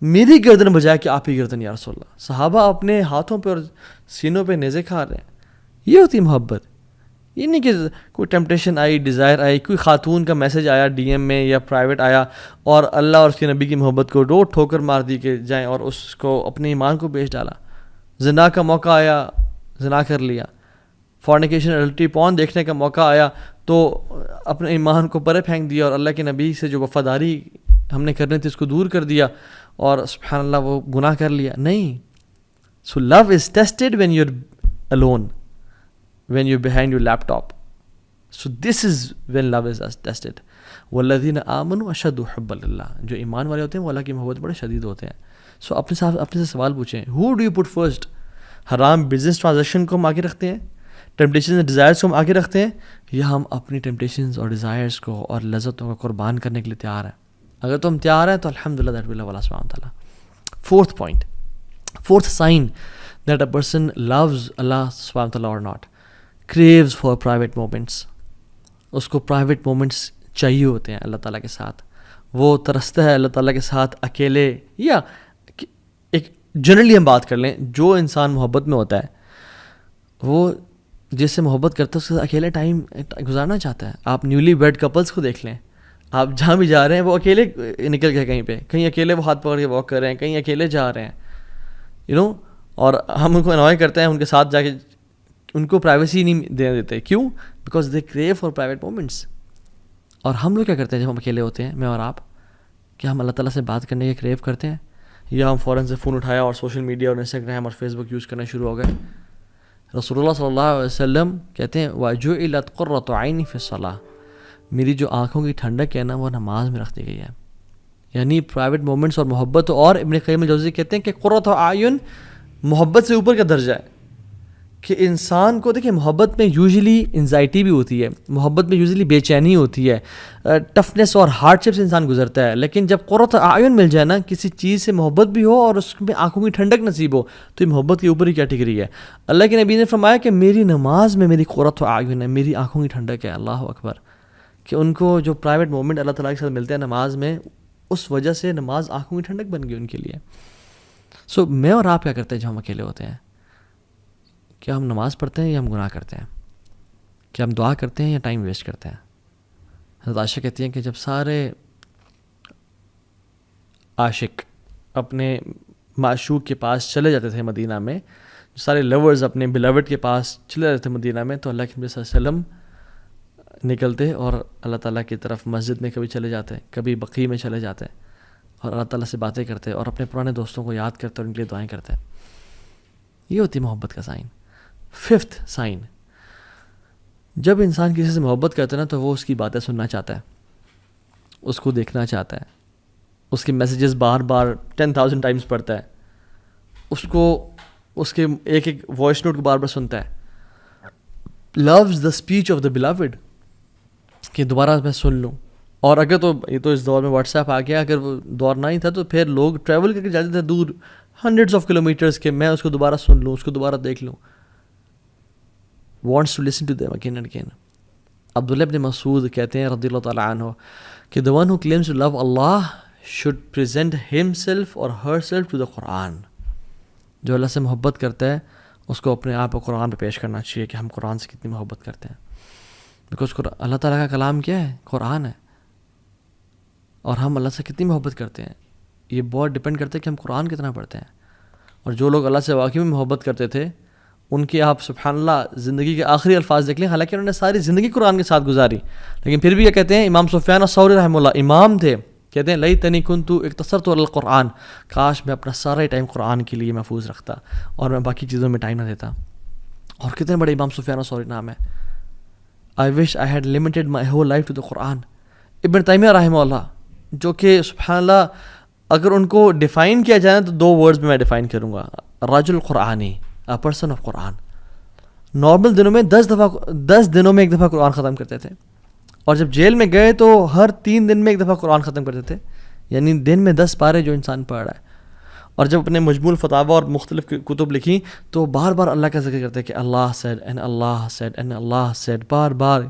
[SPEAKER 1] میری گردن بجائے کہ آپ ہی گردن یا رسول اللہ. صحابہ اپنے ہاتھوں پہ اور سینوں پہ نیزے کھا رہے ہیں. یہ ہوتی محبت. یہ نہیں کہ کوئی ٹیمپٹیشن آئی، ڈیزائر آئی، کوئی خاتون کا میسج آیا ڈی ایم میں یا پرائیویٹ آیا اور اللہ اور اس کے نبی کی محبت کو ٹھوکر مار دی کہ جائیں اور اس کو اپنے ایمان کو بیچ ڈالا. زنا کا موقع آیا، زنا کر لیا. فورنیکیشن اڈلٹری پون دیکھنے کا موقع آیا تو اپنے ایمان کو پرے پھینک دیا اور اللہ کے نبی سے جو وفاداری ہم نے کرنی تھی اس کو دور کر دیا اور سبحان اللہ وہ گناہ کر لیا. نہیں. So love is tested when you are alone, when you're behind your laptop. So this is when love is tested. والذین آمنوا اشد حبا للہ. جو ایمان والے ہوتے ہیں وہ اللہ کی محبت بڑے شدید ہوتے ہیں. سو اپنے سے سوال پوچھیں، who do you put first؟ حرام بزنس ٹرانزیکشن کو ہم آگے رکھتے ہیں، ٹیمپٹیشنز اور ڈیزائرز کو ہم آگے رکھتے ہیں، یا ہم اپنی ٹیمپٹیشنز اور ڈیزائرز کو اور لذتوں کو قربان کرنے کے لیے تیار ہیں؟ اگر تم تیار ہیں تو الحمدللہ دیٹ ول اللہ سبحانہ تعالیٰ. Fourth point, fourth sign that a person loves اللہ سبحانہ تعالیٰ or not, craves for private moments. اس کو پرائیویٹ مومنٹس چاہیے ہوتے ہیں اللہ تعالیٰ کے ساتھ. وہ ترستا ہے اللہ تعالیٰ کے ساتھ اکیلے، یا ایک جنرلی ہم بات کر لیں، جو انسان محبت میں ہوتا ہے وہ جس سے محبت کرتا ہے اس کے ساتھ اکیلے ٹائم گزارنا چاہتا ہے. آپ نیولی ویڈ کپلس کو دیکھ لیں، آپ جہاں بھی جا رہے ہیں وہ اکیلے نکل گئے، کہیں پہ کہیں اکیلے وہ ہاتھ پکڑ کے واک کر رہے ہیں، کہیں اکیلے جا رہے ہیں اور ہم ان کو انوائے کرتے ہیں ان کے ساتھ جا کے، ان کو پرائیویسی نہیں دینے دیتے. کیوں؟ Because they crew for private moments. اور ہم لوگ کیا کرتے ہیں جب ہم اکیلے ہوتے ہیں، میں اور آپ، کیا ہم اللہ تعالیٰ سے بات کرنے کے کریو کرتے ہیں، یا ہم فوراً سے فون اٹھایا اور سوشل میڈیا اور انسٹاگرام اور فیس بک یوز کرنا شروع ہو گئے؟ رسول اللہ صلی اللہ علیہ وسلم کہتے ہیں وَجُعِلَتْ قُرَّةُ عَيْنِي فِي الصَّلَاةِ، میری جو آنکھوں کی ٹھنڈک ہے نا وہ نماز میں رکھ دی گئی ہے. یعنی پرائیویٹ مومنٹس اور محبت. اور ابن قیم الجوزی کہتے ہیں کہ قرۃ اعین محبت سے اوپر کا درجہ ہے، کہ انسان کو دیکھیں محبت میں یوزلی انزائٹی بھی ہوتی ہے، محبت میں یوزلی بے چینی ہوتی ہے، ٹفنس اور ہارڈ شپ سے انسان گزرتا ہے. لیکن جب قرۃ اعین مل جائے نا، کسی چیز سے محبت بھی ہو اور اس میں آنکھوں کی ٹھنڈک نصیب ہو، تو یہ محبت کی اوپر ہی کیٹیگری ہے. اللہ کے نبی نے فرمایا کہ میری نماز میں میری قرۃ اعین ہے، میری آنکھوں کی ٹھنڈک ہے. اللہ اکبر. کہ ان کو جو پرائیویٹ مومنٹ اللہ تعالیٰ کے ساتھ ملتے ہیں نماز میں، اس وجہ سے نماز آنکھوں کی ٹھنڈک بن گئی ان کے لیے. سو میں اور آپ کیا کرتے ہیں جب ہم اکیلے ہوتے ہیں؟ کیا ہم نماز پڑھتے ہیں یا ہم گناہ کرتے ہیں؟ کیا ہم دعا کرتے ہیں یا ٹائم ویسٹ کرتے ہیں؟ حضرت عائشہ کہتی ہیں کہ جب سارے عاشق اپنے معشوق کے پاس چلے جاتے تھے مدینہ میں، سارے لورز اپنے بلاوڈ کے پاس چلے جاتے تھے مدینہ میں، تو اللہ کے نبی صلی اللہ علیہ وسلم نکلتے اور اللہ تعالیٰ کی طرف مسجد میں کبھی چلے جاتے، کبھی بقیع میں چلے جاتے اور اللہ تعالیٰ سے باتیں کرتے اور اپنے پرانے دوستوں کو یاد کرتے اور ان کے لیے دعائیں کرتے. یہ ہوتی ہے محبت کا سائن. ففتھ سائن، جب انسان کسی سے محبت کرتا ہے نا تو وہ اس کی باتیں سننا چاہتا ہے، اس کو دیکھنا چاہتا ہے، اس کے میسیجز بار بار 10,000 ٹائمز پڑھتا ہے، اس کے ایک ایک وائس نوٹ کو بار بار سنتا ہے. loves the speech of the beloved. کہ دوبارہ میں سن لوں. اور اگر تو یہ تو اس دور میں واٹس ایپ آ گیا, اگر وہ دور نہ ہی تھا تو پھر لوگ ٹریول کر کے جاتے تھے دور ہنڈریڈس آف کلو میٹرس کے, میں اس کو دوبارہ سن لوں, اس کو دوبارہ دیکھ لوں. Wants to listen to them again and again. عبداللہ ابن مسعود کہتے ہیں رضی اللہ تعالیٰ عنہ کہ the one who claims to love Allah should present himself or herself to the Quran. جو اللہ سے محبت کرتا ہے اس کو اپنے آپ کو قرآن پہ پیش کرنا چاہیے کہ ہم قرآن سے کتنی محبت کرتے ہیں. بیکاز اللہ تعالیٰ کا کلام کیا ہے؟ قرآن ہے. اور ہم اللہ سے کتنی محبت کرتے ہیں یہ بہت ڈپینڈ کرتا ہے کہ ہم قرآن کتنا پڑھتے ہیں. اور جو لوگ اللہ سے واقعی میں محبت کرتے تھے ان کی آپ سبحان اللہ زندگی کے آخری الفاظ دیکھ لیں, حالانکہ انہوں نے ساری زندگی قرآن کے ساتھ گزاری, لیکن پھر بھی یہ کہتے ہیں, امام سفیان الثوری رحمہ اللہ امام تھے, کہتے ہیں لیتنی کنت اقتصرت علی القرآن, کاش میں اپنا سارا ٹائم قرآن کے لیے محفوظ رکھتا اور میں باقی چیزوں میں ٹائم نہ دیتا. اور کتنے بڑے امام سفیان الثوری نام ہے. I wish I had limited my whole life to the Quran. ابن تیمیہ رحمہ اللہ, جو کہ سبحان اللہ اگر ان کو ڈیفائن کیا جائے تو 2 ورڈز میں ڈیفائن کروں گا, رجل قرآنی, a person of Quran. Normal دنوں میں 10 دنوں میں ایک دفعہ قرآن ختم کرتے تھے, اور جب جیل میں گئے تو ہر 3 دن میں ایک دفعہ قرآن ختم کرتے تھے, یعنی دن میں 10 پارے جو انسان پڑھ رہا ہے. اور جب اپنے مجموع الفتاوی اور مختلف کتب لکھی تو بار بار اللہ کا ذکر کرتے کہ اللہ said and Allah said and Allah said, bar bar,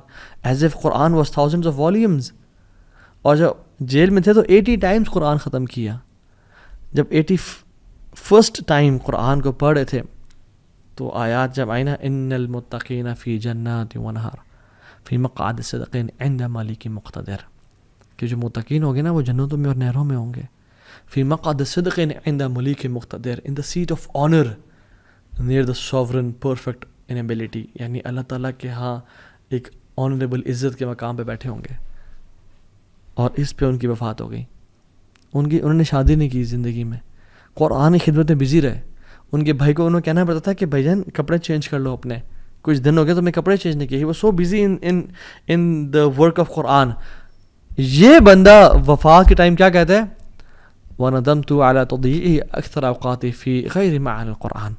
[SPEAKER 1] as if Quran was thousands of volumes. اور جب جیل میں تھے تو 80 ٹائمز قرآن ختم کیا. جب 81st ٹائم قرآن کو پڑھ رہے تھے تو آیات جب آئی نا, ان المتقین فی جنات ونہر فی مقعد صدق عند ملک مقتدر, کہ جو متقین ہوں گے نا وہ جنتوں میں اور نہروں میں ہوں گے. فی مقعد صدق عند ملک مقتدر, in the seat of honour near the sovereign perfect in ability, یعنی اللہ تعالیٰ کے ہاں ایک آنریبل عزت کے مقام پہ بیٹھے ہوں گے. اور اس پہ ان کی وفات ہو گئی. انہوں نے شادی نہیں کی زندگی میں, قرآن کی خدمت میں بزی رہے. ان کے بھائی کو انہوں نے کہنا پڑتا تھا کہ بھائی جان کپڑے چینج کر لو اپنے, کچھ دن ہو گئے تو میں کپڑے چینج نہیں کیے. وہ so busy in the work of قرآن. یہ بندہ وفات کے ٹائم کیا کہتا ہے, وَنَدَمْتُ عَلَىٰ تَضْيِيعِهِ أَكْثَرَ أَوْقَاتِي فِي غَيْرِ مَعَانِ الْقُرْآنِ.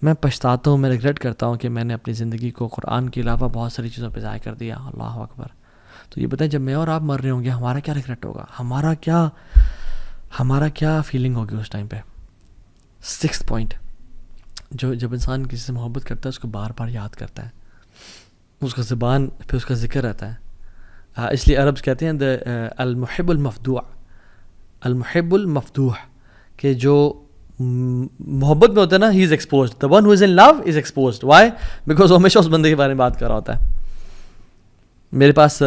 [SPEAKER 1] میں پچھتاتا ہوں, میں ریگریٹ کرتا ہوں کہ میں نے اپنی زندگی کو قرآن کے علاوہ بہت ساری چیزوں پہ ضائع کر دیا. اللہ اکبر. تو یہ بتائیں جب میں اور آپ مر رہے ہوں گے ہمارا کیا ریگریٹ ہوگا, ہمارا کیا فیلنگ ہوگی اس ٹائم پہ. 6th پوائنٹ, جب انسان کسی سے محبت کرتا ہے اس کو بار بار یاد کرتا ہے, اس کا زبان پہ اس کا ذکر رہتا ہے. اس لیے عربز کہتے ہیں المحب المفدوع, المحب المفتوح, کہ جو محبت میں ہوتا ہے نا, he is exposed. The one who is in love is exposed. Why? Because وہ ہمیشہ اس بندے کے بارے میں بات کر رہا ہوتا ہے. میرے پاس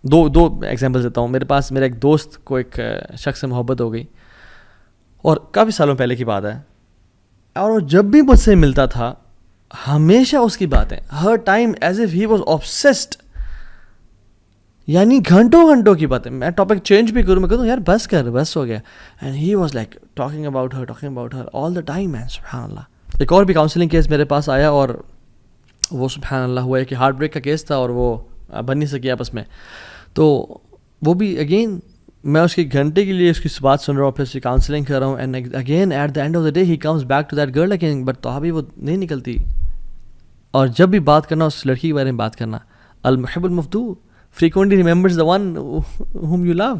[SPEAKER 1] دو ایگزامپل دیتا ہوں. میرا ایک دوست کو ایک شخص سے محبت ہو گئی, اور کافی سالوں پہلے کی بات ہے, اور وہ جب بھی مجھ سے ملتا تھا ہمیشہ اس کی باتیں, ہر time as if he was obsessed, یعنی گھنٹوں کی باتیں. میں ٹاپک چینج بھی کروں, میں کہتا ہوں یار بس ہو گیا, and he was like talking about her all the time. Man سبحان اللہ. ایک اور بھی کاؤنسلنگ کیس میرے پاس آیا, اور وہ سبحان اللہ ہوا ہے کہ ہارٹ بریک کا کیس تھا, اور وہ بن نہیں سکی آپس میں. تو وہ بھی اگین میں اس کی گھنٹے کے لیے اس کی بات سن رہا ہوں, پھر اس کی کاؤنسلنگ کر رہا ہوں, and again at the end of the day he comes back to that girl again, but تو ابھی وہ نہیں نکلتی. اور جب بھی بات کرنا اس لڑکی کے بارے میں بات کرنا, المحب المفتوح frequently remembers the one whom you love.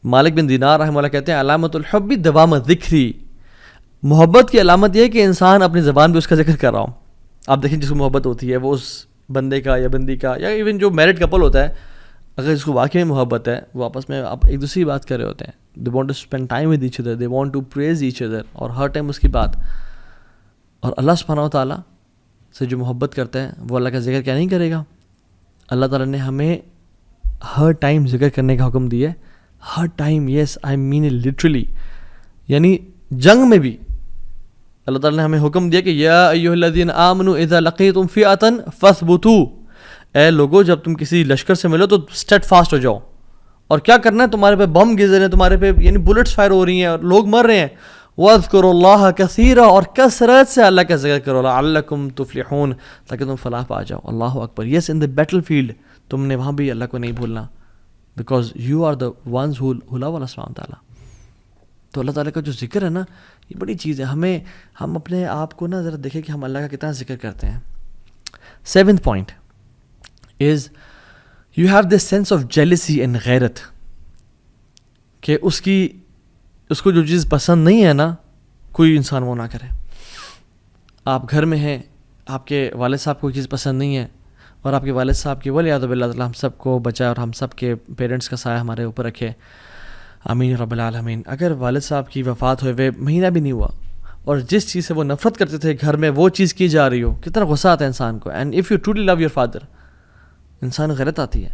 [SPEAKER 1] مالک بن دینار رحمہ اللہ کہتے ہیں علامت الحب دوام ذکری, محبت کی علامت یہ ہے کہ انسان اپنی زبان پہ اس کا ذکر کر رہا ہوں. آپ دیکھیں جس کو محبت ہوتی ہے وہ اس بندے کا یا بندی کا, یا ایون جو میرڈ کپل ہوتا ہے, اگر اس کو واقعی محبت ہے وہ آپس میں آپ ایک دوسری بات کر رہے ہوتے ہیں. they want to spend time with each other, they want to praise each other, اور ہر ٹائم اس کی بات. اور اللہ سبحانہ و تعالیٰ سے جو محبت کرتا ہے وہ اللہ کا ذکر کیا نہیں کرے گا. اللہ تعالیٰ نے ہمیں ہر ٹائم ذکر کرنے کا حکم دیا ہے, ہر time. Yes I mean it literally. یعنی جنگ میں بھی اللہ تعالیٰ نے ہمیں حکم دیا کہ یا ایھا الذین آمنوا اذا لقیتم فئۃ فاثبتوا, اے لوگو جب تم کسی لشکر سے ملو تو اسٹیڈ فاسٹ ہو جاؤ. اور کیا کرنا ہے, تمہارے پہ بم گر رہے ہیں, تمہارے پہ یعنی بلٹس فائر ہو رہی ہیں اور لوگ مر رہے ہیں. واذکروا اللہ کثیرا, اور کثرت سے اللہ کا ذکر کرو, لعلکم تفلحون, تاکہ تم فلاح پا جاؤ. اللہ اکبر. یس ان دا بیٹل فیلڈ تم نے وہاں بھی اللہ کو نہیں بھولنا, because you are the ones who love اللہ سبحانہ تعالیٰ. تو اللہ تعالیٰ کا جو ذکر ہے نا یہ بڑی چیز ہے. ہم اپنے آپ کو نا ذرا دیکھیں کہ ہم اللہ کا کتنا ذکر کرتے ہیں. 7th point is you have this sense of jealousy and غیرت کہ اس کو جو چیز پسند نہیں ہے نا کوئی انسان وہ نہ کرے. آپ گھر میں ہیں, آپ کے والد صاحب کو کوئی چیز پسند نہیں ہے, اور آپ کے والد صاحب کی ولیعۃ باللہ تعالیٰ ہم سب کو بچائے اور ہم سب کے پیرنٹس کا سایہ ہمارے اوپر رکھے, آمین رب العالمین. اگر والد صاحب کی وفات ہوئے مہینہ بھی نہیں ہوا اور جس چیز سے وہ نفرت کرتے تھے گھر میں وہ چیز کی جا رہی ہو, کتنا غصہ آتا ہے انسان کو. And if you truly love your father, انسان غیرت آتی ہے.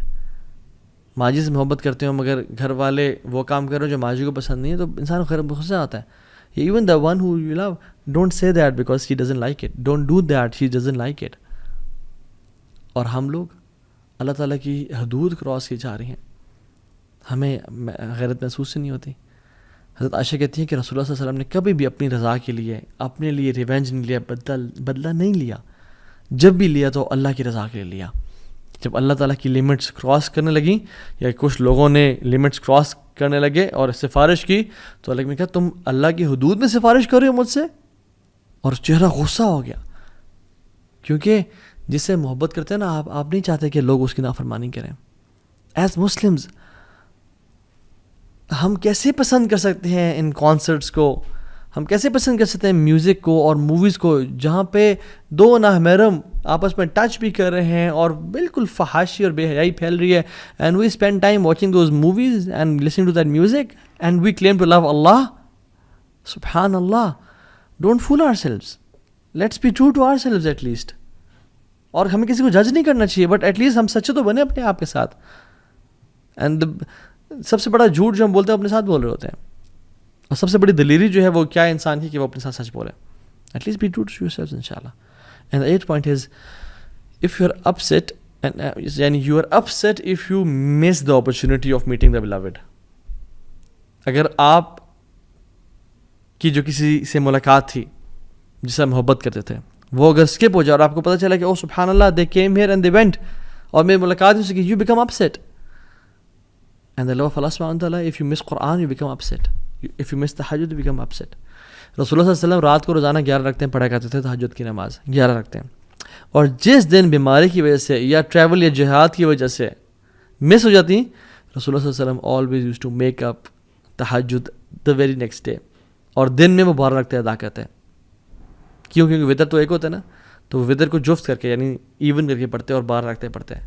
[SPEAKER 1] ماجی سے محبت کرتے ہو مگر گھر والے وہ کام کر رہے ہو جو ماجی کو پسند نہیں ہے, تو انسان کو غصہ آتا ہے. Even the one who you love, don't say that because she doesn't like it, don't do that she doesn't like it. اور ہم لوگ اللہ تعالیٰ کی حدود کراس کی جا رہی ہیں, ہمیں غیرت محسوس ہی نہیں ہوتی. حضرت عائشہ کہتی ہیں کہ رسول اللہ صلی اللہ علیہ وسلم نے کبھی بھی اپنی رضا کے لیے, اپنے لیے ریونج نہیں لیا, بدلہ نہیں لیا. جب بھی لیا تو اللہ کی رضا کے لیے لیا. جب اللہ تعالیٰ کی لمٹس کراس کرنے لگیں یا کچھ لوگوں نے لمٹس کراس کرنے لگے اور سفارش کی, تو اللہ نے کہا تم اللہ کی حدود میں سفارش کر رہے ہو مجھ سے, اور چہرہ غصہ ہو گیا. کیونکہ جس سے محبت کرتے ہیں نا آپ نہیں چاہتے کہ لوگ اس کی نافرمانی کریں. ایز مسلمز ہم کیسے پسند کر سکتے ہیں ان کانسرٹس کو, ہم کیسے پسند کر سکتے ہیں میوزک کو اور موویز کو جہاں پہ دو نامحرم آپس میں ٹچ بھی کر رہے ہیں اور بالکل فحاشی اور بے حیائی پھیل رہی ہے, and we spend time watching those movies and listening to that music and we claim to love اللہ. سبحان اللہ, don't fool ourselves, let's be true to ourselves at least. اور ہمیں کسی کو جج نہیں کرنا چاہیے, بٹ ایٹ لیسٹ ہم سچے تو بنے اپنے آپ کے ساتھ. اینڈ سب سے بڑا جھوٹ جو ہم بولتے ہیں اپنے ساتھ بول رہے ہوتے ہیں, اور سب سے بڑی دلیری جو ہے وہ کیا ہے انسان کی کہ وہ اپنے ساتھ سچ بولے. At least be true to yourself انشاءاللہ. And the 8th point is if you are upset یعنی you are upset if you miss the opportunity of meeting the beloved. اگر آپ کی جو کسی سے ملاقات تھی جس سے محبت کرتے تھے وہ اگر اسکپ ہو جائے اور آپ کو پتہ چلا کہ او سبحان اللہ they came here and they went اور میری ملاقات ہو سکی, you become upset. And the love of Allah subhanahu wa ta'ala, if you miss Quran you become upset, if you miss tahajjud you become upset. رسول اللہ صلی اللہ علیہ وسلم رات کو روزانہ 11 رکعتیں پڑھا کرتے تھے, تہجد کی نماز 11 رکعتیں. اور جس دن بیماری کی وجہ سے یا ٹریول یا جہاد کی وجہ سے مس ہو جاتی, رسول اللہ صلی اللہ علیہ وسلم always used to make up تہجد the very next day, اور دن میں وہ 12 رکعتیں ادا کرتے ہیں. کیونکہ وطر تو ایک ہوتا ہے نا, تو وطر کو جفت کر کے یعنی ایون کر کے پڑھتے ہیں اور 12 رکعتیں پڑھتے ہیں.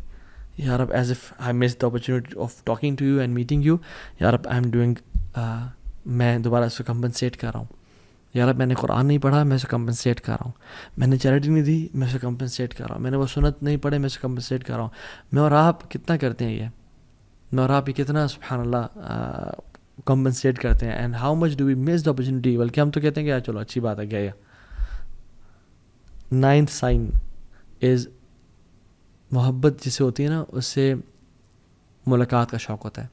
[SPEAKER 1] یا رب as if I miss the opportunity of talking to you and meeting you, یا رب آئی ایم ڈوئنگ, میں دوبارہ اس کو کمپنسیٹ کر رہا ہوں. یا رب میں نے قرآن نہیں پڑھا, میں اسے کمپنسیٹ کر رہا ہوں. میں نے چیریٹی نہیں دی, میں اسے کمپنسیٹ کر رہا ہوں. میں نے وہ سنت نہیں پڑھے, میں اسے کمپنسیٹ کر رہا ہوں. میں اور آپ کتنا کرتے ہیں یہ, میں اور آپ یہ کتنا سبحان اللہ کمپنسیٹ کرتے ہیں. And how much do we miss the opportunity. بلکہ ہم تو کہتے ہیں کہ یار چلو اچھی بات ہے, گیا. 9th سائن از محبت جسے ہوتی ہے نا, اس سے ملاقات کا شوق ہوتا ہے.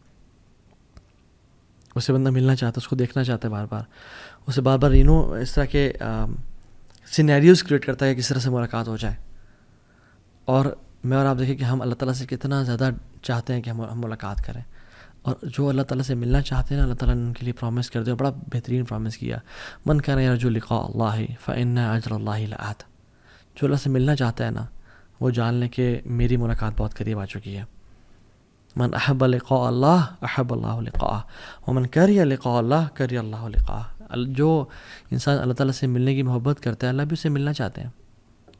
[SPEAKER 1] اس سے بندہ ملنا چاہتا ہے, اس کو دیکھنا چاہتا ہے بار بار, اسے بار بار اس طرح کے سینیریوز کریٹ کرتا ہے کہ کس طرح سے ملاقات ہو جائے. اور میں اور آپ دیکھیں کہ ہم اللہ تعالیٰ سے کتنا زیادہ چاہتے ہیں کہ ہم ملاقات کریں. اور جو اللہ تعالیٰ سے ملنا چاہتے ہیں نا, اللہ تعالیٰ نے ان کے لیے پرومس کر دیا, بڑا بہترین پرومس کیا, من کان یرجو لقاء اللہ فإن اجر اللہ لآت. جو اللہ سے ملنا چاہتا ہے نا وہ جان لیں کہ میری ملاقات بہت قریب آ چکی ہے. من احب لقاء اللہ احب اللہ لقاءہ ومن کریہ لقاء اللہ کریہ اللہ لقاءہ. جو انسان اللہ تعالیٰ سے ملنے کی محبت کرتا ہے اللہ بھی اسے ملنا چاہتے ہیں,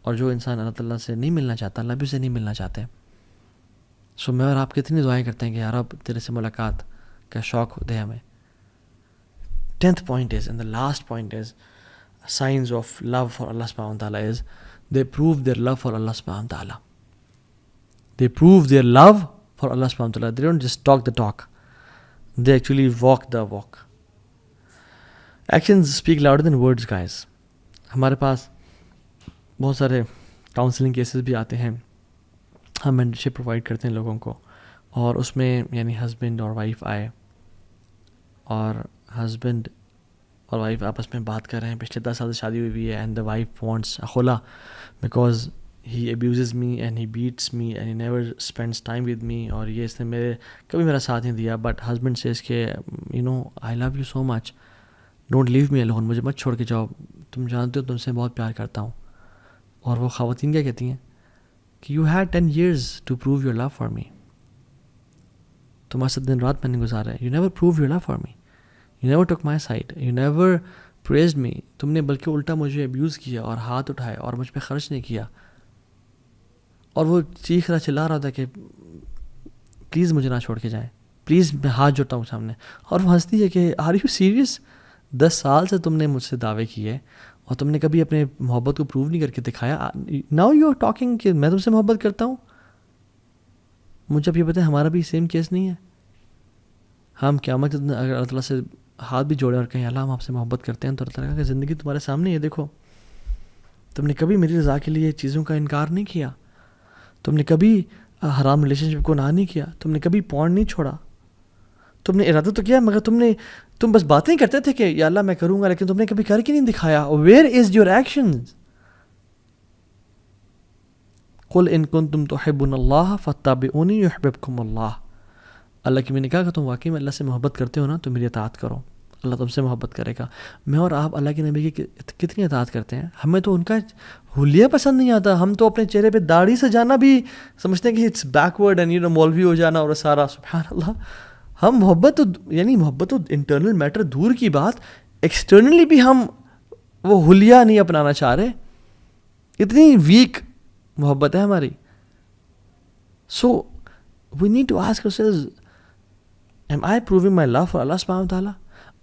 [SPEAKER 1] اور جو انسان اللہ تعالیٰ سے نہیں ملنا چاہتا اللہ بھی اسے نہیں ملنا چاہتے. سو میں اور آپ کتنی دعائیں کرتے ہیں کہ یار اب تیرے سے ملاقات کا شوق دے ہمیں. 10th point is, and the last point is, signs of love for Allah subhanahu wa ta'ala is they prove their love for Allah subhanahu wa ta'ala. They prove their love for Allah subhanahu wa ta'ala. They don't just talk the talk, they actually walk the walk. Actions speak louder than words, guys. ہمارے پاس بہت سارے counselling cases بھی آتے ہیں, ہم mentorship provide کرتے ہیں لوگوں کو, اور اس میں یعنی ہسبینڈ اور وائف آئے اور ہسبینڈ اور وائف آپس میں بات کر رہے ہیں, پچھلے 10 سال سے شادی ہوئی ہے, اینڈ دا وائف وانٹس خلا because he abuses me and he beats me and he never spends time with me, اور یہ اس نے کبھی میرا ساتھ نہیں دیا. بٹ ہسبینڈ سیز کہ I love you so much, don't leave me alone, مجھے مت چھوڑ کے جاؤ, تم جانتے ہو تم سے بہت پیار کرتا ہوں. اور وہ خواتین کیا کہتی ہیں کہ you had 10 years to prove your love for me, تمہارے ساتھ دن رات میں نے گزارا ہے. You never prove your love for me, you never took my side, you never praised me. تم نے بلکہ الٹا مجھے ابیوز کیا اور ہاتھ اٹھائے اور مجھ پہ خرچ نہیں کیا. اور وہ چیخ رہا چلا رہا تھا کہ پلیز مجھے نہ چھوڑ کے جائیں, پلیز میں ہاتھ جوڑتا ہوں سامنے. اور وہ ہنستی ہے کہ آر یو سیریس, 10 سال سے تم نے مجھ سے دعوے کیے اور تم نے کبھی اپنے محبت کو پروو نہیں کر کے دکھایا. ناؤ یو آر ٹاکنگ کہ میں تم سے محبت کرتا ہوں. مجھے اب یہ بتائیں ہمارا بھی سیم کیس نہیں ہے؟ ہم قیامت اگر اللہ تعالیٰ سے ہاتھ بھی جوڑیں اور کہیں اللہ ہم آپ سے محبت کرتے ہیں, تو اللہ تعالیٰ کہ زندگی تمہارے سامنے ہے, دیکھو تم نے کبھی میری رضا کے لیے چیزوں کا انکار نہیں کیا, تم نے کبھی حرام ریلیشن شپ کو نہ نہیں کیا, تم نے کبھی پورن نہیں چھوڑا. تم نے ارادہ تو کیا مگر تم بس باتیں کرتے تھے کہ یا اللہ میں کروں گا, لیکن تم نے کبھی کر کے نہیں دکھایا. Where is your actions? قل ان کنتم تحبون اللہ فاتبعونی یحببکم اللہ. اللہ کی میں نے کہا کہ تم واقعی میں اللہ سے محبت کرتے ہو نا تو میری اطاعت کرو, اللہ تم سے محبت کرے گا. میں اور آپ اللہ کے نبی کی کتنی اطاعت کرتے ہیں. ہمیں تو ان کا حلیہ پسند نہیں آتا. ہم تو اپنے چہرے پہ داڑھی سجانا بھی سمجھتے ہیں کہ اٹس بیکورڈ اینڈ مولوی ہو جانا اور سارا. سبحان اللہ, ہم محبت تو انٹرنل میٹر دور کی بات, ایکسٹرنلی بھی ہم وہ حلیہ نہیں اپنانا چاہ رہے. اتنی ویک محبت ہے ہماری. So we need to ask ourselves, am I proving my love for Allah subhanahu wa ta'ala?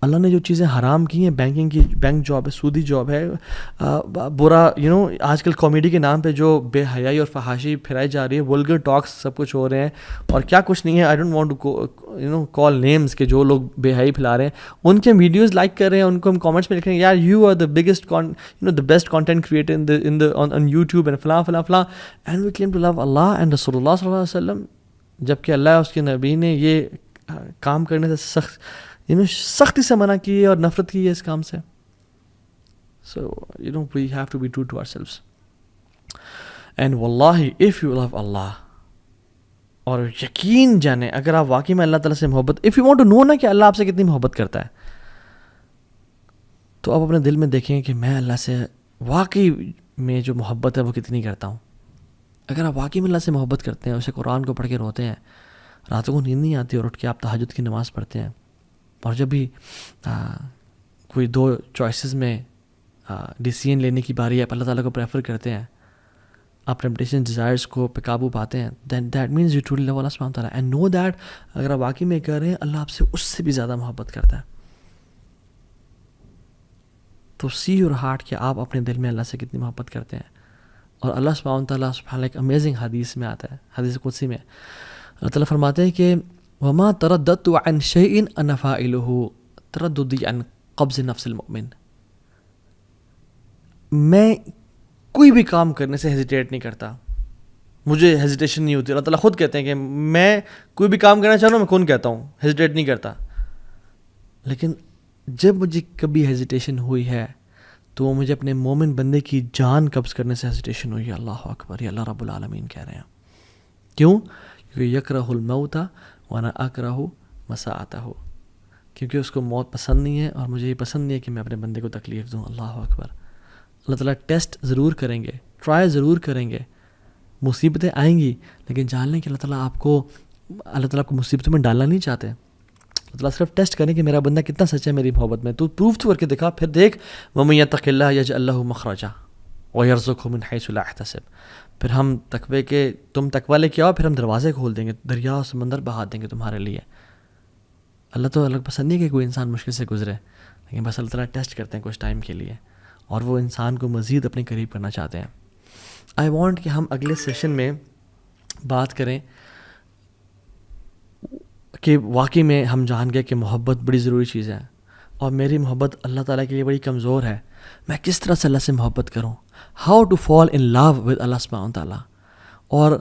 [SPEAKER 1] اللہ نے جو چیزیں حرام کی ہیں, بینک جاب ہے, سودی جاب ہے, برا آج کل کامیڈی کے نام پہ جو بے حیائی اور فحاشی پھیلائی جا رہی ہے, ولگر ٹاکس سب کچھ ہو رہے ہیں اور کیا کچھ نہیں ہے. I don't want to call names کہ جو لوگ بے حیائی پھیلا رہے ہیں ان کے ویڈیوز لائک کر رہے ہیں, ان کو ہم کامنٹس میں لکھ رہے ہیں یار you are the biggest the best content creator on YouTube and فلاں فلاں فلاں, and we claim to love اللہ اینڈ رسول اللہ صلی اللہ علیہ وسلم, جبکہ اللہ اس کے نبی نے یہ کام کرنے سے سختی سے منع کی ہے اور نفرت کی ہے اس کام سے. So we have to be true to ourselves. And واللہ اف یو لو اللہ, اور یقین جانیں اگر آپ واقعی میں اللہ تعالیٰ سے محبت, if you want to know نا کہ اللہ آپ سے کتنی محبت کرتا ہے, تو آپ اپنے دل میں دیکھیں کہ میں اللہ سے واقعی میں جو محبت ہے وہ کتنی کرتا ہوں. اگر آپ واقعی میں اللہ سے محبت کرتے ہیں, اسے قرآن کو پڑھ کے روتے ہیں, راتوں کو نیند نہیں آتی اور اٹھ کے آپ تہجد کی نماز پڑھتے ہیں, اور جب بھی کوئی 2 چوائسیز میں ڈیسیژن لینے کی باری ہے آپ اللہ تعالیٰ کو پریفر کرتے ہیں, آپ ٹیمپٹیشن ڈیزائرس کو پہ قابو پاتے ہیں, then that means you truly love اللہ سبحانہ تعالیٰ, اینڈ نو دیٹ اگر آپ واقعی میں کر رہے ہیں اللہ آپ سے اس سے بھی زیادہ محبت کرتا ہے. تو سی یور ہارٹ کہ آپ اپنے دل میں اللہ سے کتنی محبت کرتے ہیں. اور اللہ سبحانہ تعالیٰ ایک امیزنگ حدیث میں آتا ہے, حدیث قدسی میں اللہ تعالیٰ فرماتے ہیں کہ وما ترددت عن شيء انا فاعله ترددي عن قبض نفس المؤمن. میں کوئی بھی کام کرنے سے ہیزیٹیٹ نہیں کرتا, مجھے ہیزیٹیشن نہیں ہوتی. اللہ تعالیٰ خود کہتے ہیں کہ میں کوئی بھی کام کرنا چاہ رہا ہوں, میں کون کہتا ہوں, ہیزیٹیٹ نہیں کرتا. لیکن جب مجھے کبھی ہیزیٹیشن ہوئی ہے تو وہ مجھے اپنے مومن بندے کی جان قبض کرنے سے ہیزیٹیشن ہوئی ہے. اللہ اکبر, یہ اللہ رب العالمین کہہ رہے ہیں. کیوں؟ کیونکہ یکرہ الموت وانا اکرہ مساءتہ, کیونکہ اس کو موت پسند نہیں ہے اور مجھے یہ پسند نہیں ہے کہ میں اپنے بندے کو تکلیف دوں. اللہ اکبر. اللہ تعالیٰ ٹیسٹ ضرور کریں گے, ٹرائی ضرور کریں گے, مصیبتیں آئیں گی, لیکن جان لیں کہ اللہ تعالیٰ آپ کو مصیبتوں میں ڈالنا نہیں چاہتے. اللہ تعالیٰ صرف ٹیسٹ کریں کہ میرا بندہ کتنا سچا ہے میری محبت میں. تو پروف تو کر کے دکھا, پھر دیکھ وَمَن يَتَّقِ اللَّهَ يَجْعَل لَهُ مَخْرَجًا وَيَرْزُقْهُ مِنْ حَيْثُ لَا يَحْتَسِبُ. پھر ہم تقوی کے تم تقوی لے کے آؤ, پھر ہم دروازے کھول دیں گے, دریا و سمندر بہا دیں گے تمہارے لیے. اللہ تو الگ پسند نہیں کہ کوئی انسان مشکل سے گزرے, لیکن بس اللہ تعالیٰ ٹیسٹ کرتے ہیں کچھ ٹائم کے لیے, اور وہ انسان کو مزید اپنے قریب کرنا چاہتے ہیں. آئی وانٹ کہ ہم اگلے سیشن میں بات کریں کہ واقعی میں ہم جان گئے کہ محبت بڑی ضروری چیز ہے, اور میری محبت اللہ تعالیٰ کے لیے بڑی کمزور ہے. میں کس طرح سے اللہ سے محبت کروں, how to fall in love with اللہ سبحانہ تعالیٰ, اور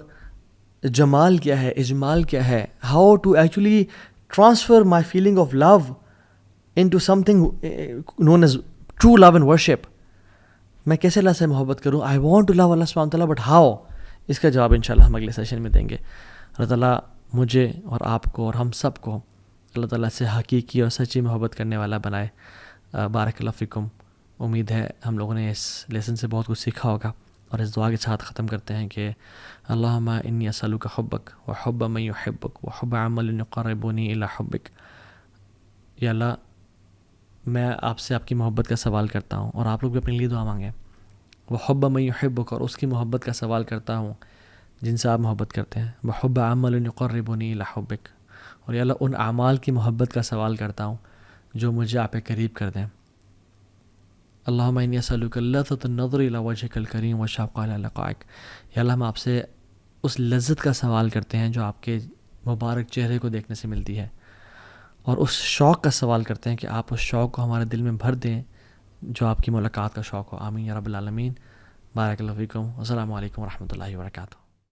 [SPEAKER 1] جمال کیا ہے, اجمال کیا ہے, how to actually transfer my feeling of love into something known as true love and worship. میں کیسے اللہ سے محبت کروں, آئی وانٹ ٹو لو اللہ سبحانہ تعالیٰ, بٹ ہاؤ, اس کا جواب انشاءاللہ ہم اگلے سیشن میں دیں گے. اللہ تعالیٰ مجھے اور آپ کو اور ہم سب کو اللہ تعالیٰ سے حقیقی اور سچی محبت کرنے والا بنائے. بارک اللہ فیکم. امید ہے ہم لوگوں نے اس لیسن سے بہت کچھ سیکھا ہوگا. اور اس دعا کے ساتھ ختم کرتے ہیں کہ اللہم انی اسألک حبک و حب من یحبک و حب عمل یقربنی الی حبک. یا اللہ میں آپ سے آپ کی محبت کا سوال کرتا ہوں، اور آپ لوگ بھی اپنے لیے دعا مانگیں. وہ حب من یحبک، اور اس کی محبت کا سوال کرتا ہوں جن سے آپ محبت کرتے ہیں. وہ حب عمل یقربنی الی حبک، اور یا اللہ ان اعمال کی محبت کا سوال کرتا ہوں جو مجھے آپ کے قریب کر دیں. اللہم انی اسألک لذۃ النظر الی وجہک الکریم والشوق الی لقائک. یا اللہ ہم آپ سے اس لذت کا سوال کرتے ہیں جو آپ کے مبارک چہرے کو دیکھنے سے ملتی ہے، اور اس شوق کا سوال کرتے ہیں کہ آپ اس شوق کو ہمارے دل میں بھر دیں جو آپ کی ملاقات کا شوق ہو. آمین یا رب العالمین. بارک اللہ فیکم. السلام علیکم ورحمۃ اللہ وبرکاتہ.